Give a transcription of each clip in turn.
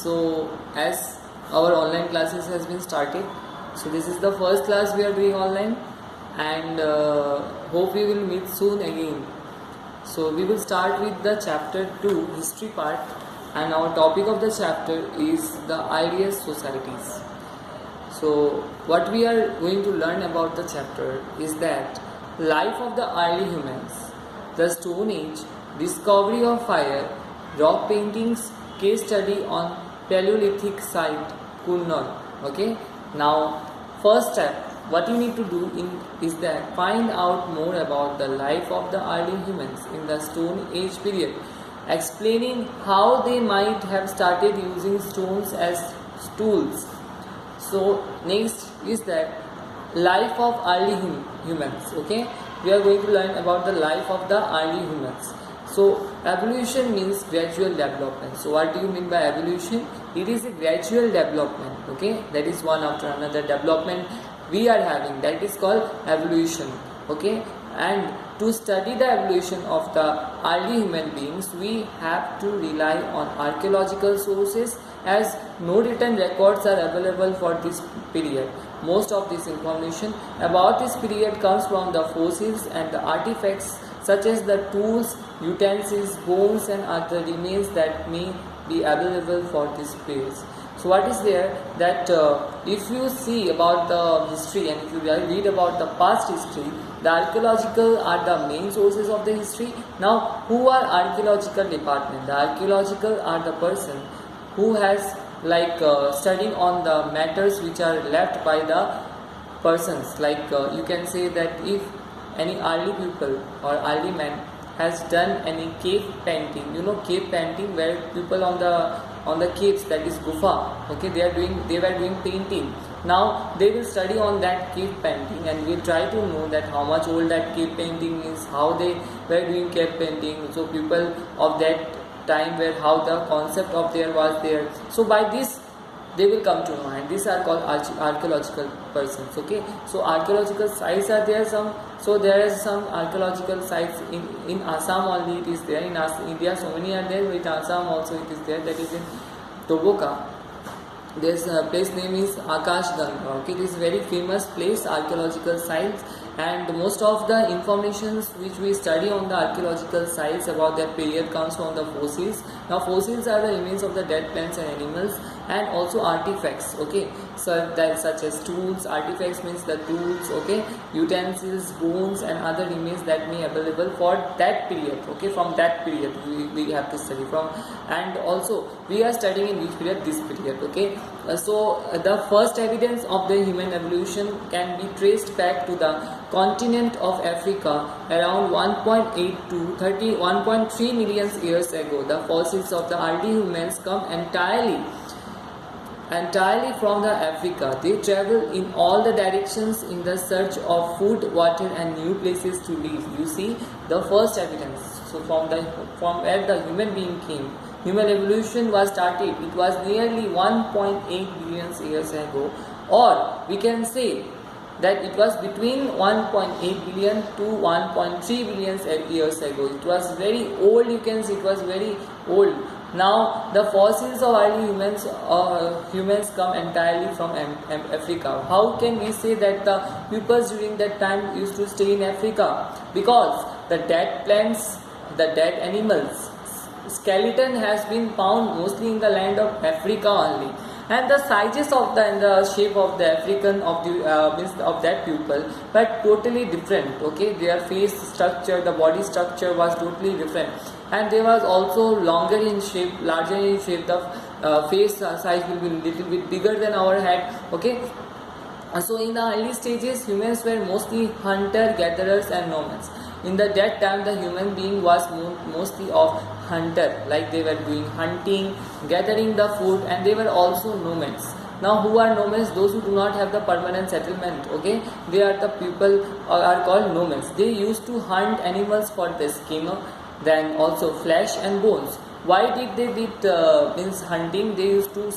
So as our online classes has been started, so this is the first class we are doing online, and hope we will meet soon again. So we will start with the chapter 2 history part, and our topic of the chapter is the ideal societies. So what we are going to learn about the chapter is that life of the early humans, the Stone Age, discovery of fire, rock paintings, case study on Paleolithic site Kurnool. Okay, now first step what you need to do is that find out more about the life of the early humans in the Stone Age period, explaining how they might have started using stones as tools. So next is that life of early humans. Okay, we are going to learn about the life of the early humans. So evolution means gradual development. So what do you mean by evolution? It is a gradual development. Okay, that is one after another development we are having, that is called evolution. Okay, and to study the evolution of the early human beings, we have to rely on archaeological sources, as no written records are available for this period. Most of this information about this period comes from the fossils and the artifacts such as the tools, utensils, bones and other remains that may be available for this period. So what is there that if you see about the history and if you read about the past history, the archaeological are the main sources of the history. Now who are archaeological department? The archaeological are the person who has studying on the matters which are left by the persons. You can say that if any early people or early man has done any cave painting, you know cave painting where people on the caves, that is gufa, okay, they were doing painting. Now they will study on that cave painting and we'll try to know that how much old that cave painting is, how they were doing cave painting. So people of that time where how the concept of there was there. So by this they will come to know, and these are called archaeological persons. Okay, so archaeological sites are there some. So there is some archaeological sites in Assam only it is there. In India so many are there, with Assam also it is there, that is in Toboka. This place name is Akash Ganga. Okay, it is very famous place, archaeological sites, and most of the informations which we study on the archaeological sites about that period comes from the fossils. Now fossils are the remains of the dead plants and animals, and also artifacts. Okay, so that such as tools, artifacts means the tools, okay, utensils, bones and other remains that may available for that period. Okay, from that period we have to study from, and also we are studying in which period? This period. Okay, so the first evidence of the human evolution can be traced back to the continent of Africa around 1.8 to 1.3 million years ago. The fossils of the early humans come entirely from the Africa. They travel in all the directions in the search of food, water and new places to live. You see the first evidence. So from where the human being came, human evolution was started. It was nearly 1.8 billion years ago, or we can say that it was between 1.8 billion to 1.3 billion years ago. It was very old, you can see it was very old. Now the fossils of early humans come entirely from Africa. How can we say that the peoples during that time used to stay in Africa? Because the dead plants, the dead animals, skeleton has been found mostly in the land of Africa only, and the sizes of and the shape of the African of the means of that people were totally different. Okay, their face structure, the body structure was totally different, and they was also longer in shape, larger in shape. The face size will be little bit bigger than our head. Okay, so in the early stages humans were mostly hunter gatherers and nomads. In that time the human being was mostly of hunter, like they were doing hunting, gathering the food, and they were also nomads. Now who are nomads? Those who do not have the permanent settlement. Okay, they are the people are called nomads. They used to hunt animals for the skin, then also flesh and bones. Why did they means hunting? They used to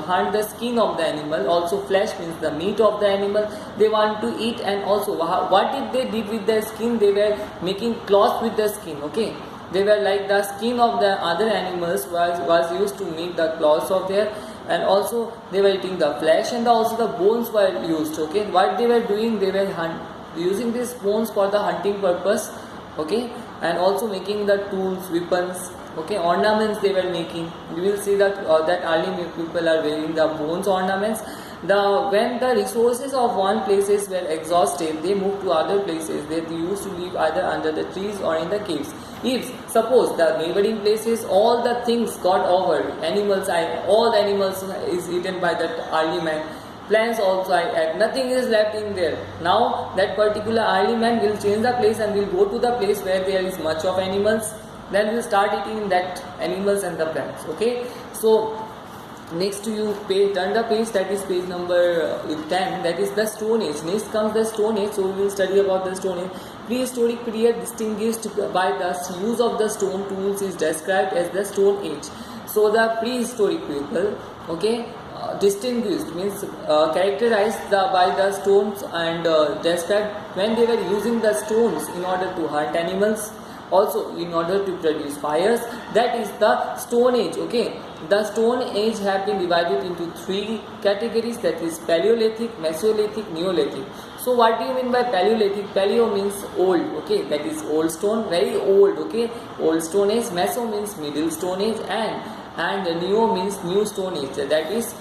hunt the skin of the animal. Also flesh means the meat of the animal they want to eat. And also what did they did with the skin? They were making cloth with the skin. Okay, They were like the skin of the other animals was used to make the clothes of their, and also they were eating the flesh, and also the bones were used. Okay, what they were doing, they were using these bones for the hunting purpose. Okay, and also making the tools, weapons, okay, ornaments they were making. You will see that that early people are wearing the bones ornaments. When the resources of one places were exhausted, they moved to other places. They used to live either under the trees or in the caves. If suppose the neighboring places, all the things got over, animals, all the animals is eaten by that early man. Plants also, nothing is left in there. Now that particular early man will change the place and will go to the place where there is much of animals. Then we'll start eating that animals and the plants. Okay, so next to you turn the page, that is page number 10, that is the Stone Age. Next comes the Stone Age, so we will study about the Stone Age. Prehistoric period distinguished by the use of the stone tools is described as the Stone Age. So the prehistoric people, okay, distinguished means characterized by the stones, and described when they were using the stones in order to hunt animals, also in order to produce fires. That is the Stone Age. Okay, the Stone Age have been divided into 3 categories, that is Paleolithic, Mesolithic, Neolithic. So what do you mean by Paleolithic? Paleo means old, okay, that is old stone, very old, okay, old Stone Age. Meso means middle Stone Age, and Neo means new Stone Age, that is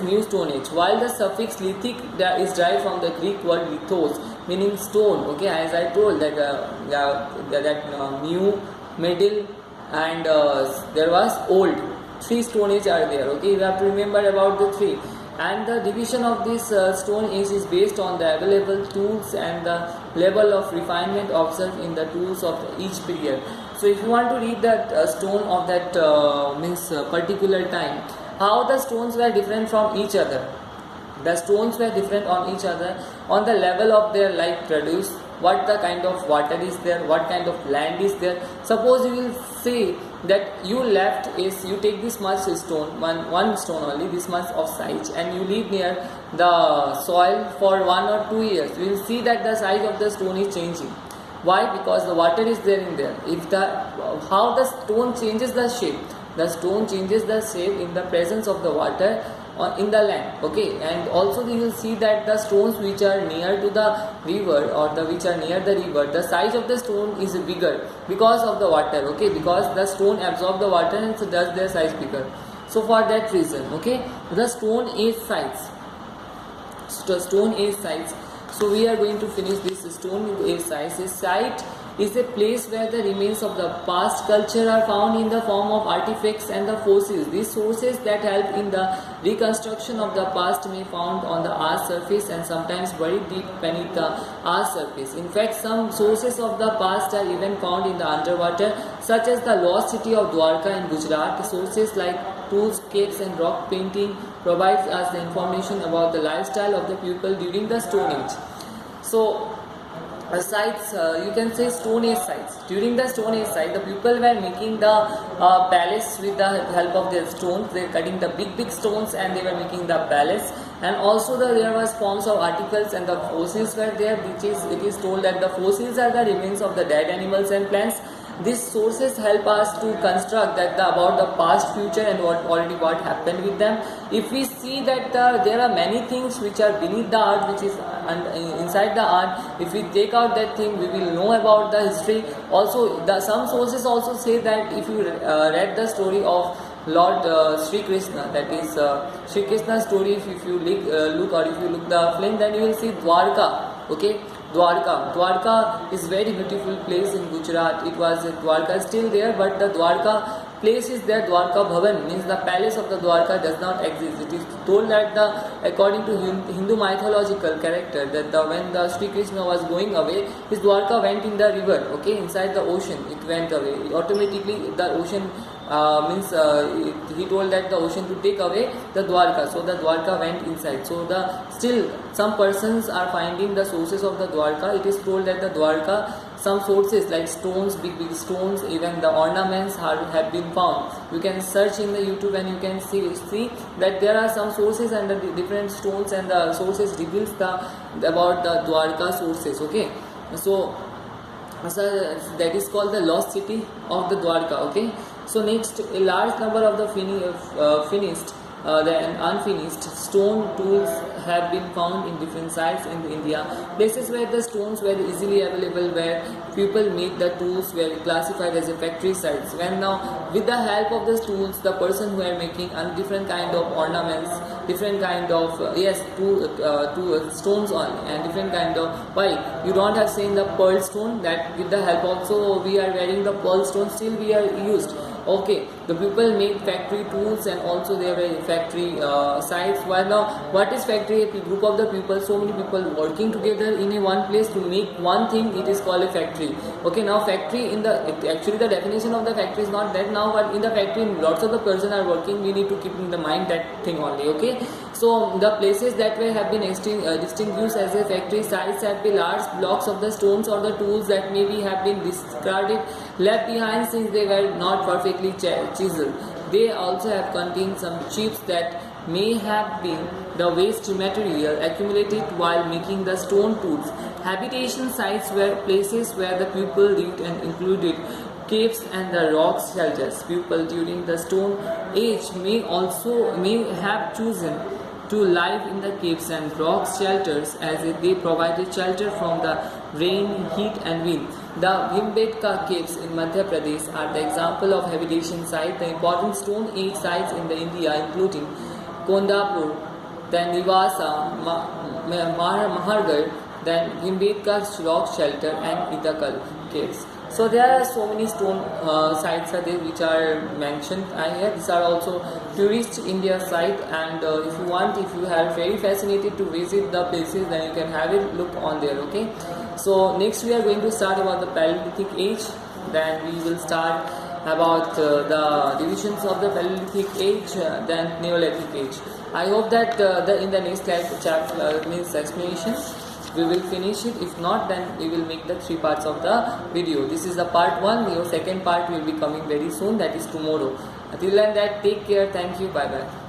new Stone Age. While the suffix lithic is derived from the Greek word lithos, meaning stone. Okay, as I told that new, middle, and there was old. 3 Stone Age are there. Okay, you have to remember about the 3. And the division of this Stone Age is based on the available tools and the level of refinement observed in the tools of each period. So if you want to read that stone of that particular time, how the stones were different from each other. The stones were different on each other on the level of their life produce, what the kind of water is there, what kind of land is there. Suppose you will see that you take this much stone, one stone only, this much of size, and you live near the soil for 1 or 2 years. You will see that the size of the stone is changing. Why? Because the water is there in there. How the stone changes the shape? The stone changes the shape in the presence of the water in the land. Okay, and also you will see that the stones which are near to the river or which are near the river, the size of the stone is bigger because of the water. Okay, because the stone absorbs the water and so does their size bigger. So for that reason, okay, the Stone Age sites. Stone Age sites. So we are going to finish this Stone Age sites. This site is a place where the remains of the past culture are found in the form of artifacts and the fossils. These sources that help in the reconstruction of the past may be found on the earth's surface and sometimes buried deep beneath the earth's surface. In fact, some sources of the past are even found in the underwater, such as the lost city of Dwarka in Gujarat. Sources like tools, caves and rock painting provides us the information about the lifestyle of the people during the Stone Age. So sites, you can say Stone Age sites. During the Stone Age site, the people were making the palace with the help of their stones. They were cutting the big stones and they were making the palace. And also there was forms of articles and the fossils were there, which it is told that the fossils are the remains of the dead animals and plants. These sources help us to construct about the past, future, and what happened with them. If we see that there are many things which are beneath the earth, which is inside the earth, if we take out that thing, we will know about the history. Also, some sources also say that if you read the story of Lord Sri Krishna, that is Sri Krishna's story, if you look the film, then you will see Dwarka. Okay, Dwarka is very beautiful place in Gujarat. It was Dwarka still there, but the Dwarka place is there. Dwarka Bhavan means the palace of the Dwarka does not exist. It is told that according to Hindu mythological character, that when the Sri Krishna was going away, his Dwarka went in the river. Okay, inside the ocean, it went away. Automatically, the ocean he told that the ocean to take away the Dwarka, so the Dwarka went inside. So still some persons are finding the sources of the Dwarka. It is told that the Dwarka, some sources like stones, big stones, even the ornaments have been found. You can search in the YouTube and you can see that there are some sources and the different stones, and the sources reveals about the Dwarka sources. Okay, so So that is called the lost city of the Dwarka. Okay, so next, a large number of the finished and unfinished stone tools have been found in different sites in India. Places where the stones were easily available, where people made the tools, were classified as a factory sites. When now, with the help of the tools, the person who are making different kind of ornaments, different kind of stones on, and different kind of, why you don't have seen the pearl stone, that with the help also we are wearing the pearl stone, still we are used. Okay, the people made factory tools, and also they were factory sites. While now, what is factory? A group of the people, so many people working together in a one place to make one thing, it is called a factory. Okay, now factory, in the actually the definition of the factory is not that now, but in the factory lots of the person are working, we need to keep in the mind that thing only. Okay, so the places that were have been distinguished as a factory sites have been large blocks of the stones or the tools that maybe have been discarded, left behind since they were not perfectly chiseled. They also have contained some chips that may have been the waste material accumulated while making the stone tools. Habitation sites were places where the people lived and included caves and the rock shelters. People during the Stone Age may have chosen to live in the caves and rock shelters, as they provided shelter from the rain, heat and wind. The Bhimbetka caves in Madhya Pradesh are the example of habitation site. The important Stone Age sites in the India, including Kondapur, then Nivasa, Mahargarh, then Bhimbetka rock shelter and Idakal caves. So there are so many stone sites are there which are mentioned here. These are also tourist India site, and if you want, if you are very fascinated to visit the places, then you can have it look on there. Okay. So next we are going to start about the Paleolithic age. Then we will start about the divisions of the Paleolithic age, then Neolithic age. I hope that in the next chapter means explanation, we will finish it. If not, then we will make the 3 parts of the video. This is the part 1. Your second part will be coming very soon, that is tomorrow. Until then, that take care. Thank you. Bye bye.